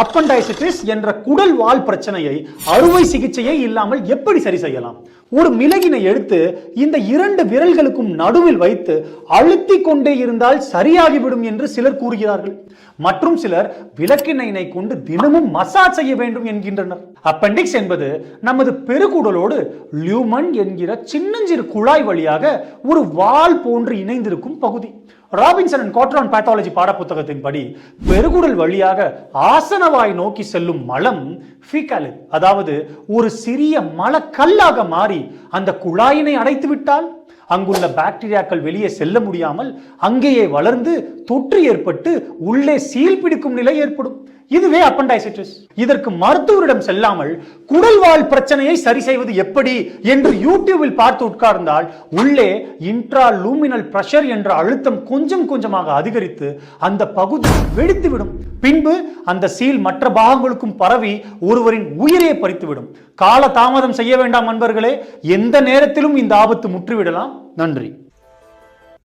அப்பண்டைசிட்டிஸ் என்ற குடல் வால் பிரச்சனையை அறுவை சிகிச்சையே இல்லாமல் எப்படி சரி செய்யலாம்? ஒரு மிளகினை எடுத்து இந்த இரண்டு விரல்களுக்கும் நடுவில் வைத்து அழுத்தி கொண்டே இருந்தால் சரியாகிவிடும் என்று சிலர் கூறுகிறார்கள். மற்றும் சிலர் விளக்கெண்ணெயினை கொண்டு தினமும் மசாஜ் செய்ய வேண்டும் என்கின்றனர். அப்பெண்டிக்ஸ் என்பது நமது பெருகுடலோடு லியூமன் என்கிற சின்னஞ்சிறு குழாய் வழியாக ஒரு வால் போன்று இணைந்திருக்கும் பகுதி. ராபின்சன் அண்ட் காட்ரான் பேத்தாலஜி பாடப்புத்தகத்தின்படி பெருகுடல் வழியாக ஆசனவாய் நோக்கி செல்லும் மலம் ஃபீகாலின், அதாவது ஒரு சிறிய மலக்கல்லாக மாறி அந்த குழாயினை அடைத்து விட்டால் அங்குள்ள பாக்டீரியாக்கள் வெளியே செல்ல முடியாமல் அங்கேயே வளர்ந்து தொற்று ஏற்பட்டு உள்ளே சீல் பிடிக்கும் நிலை ஏற்படும். இதுவே அப்பண்டைசிட்டிஸ். இதற்கு மருத்துவரிடம் செல்லாமல் குடல்வால் பிரச்சனையை சரி செய்வது எப்படி என்று யூடியூபில் பார்த்து உட்கார்ந்தால் உள்ளே இன்ட்ராலூமினல் பிரஷர் என்ற அழுத்தம் கொஞ்சம் கொஞ்சமாக அதிகரித்து அந்த பகுதி வெடித்துவிடும். பின்பு அந்த சீல் மற்ற பாகங்களுக்கும் பரவி ஒருவரின் உயிரை பறித்துவிடும். கால தாமதம் செய்ய வேண்டாம் நண்பர்களே, எந்த நேரத்திலும் இந்த ஆபத்து முற்றிவிடலாம். நன்றி.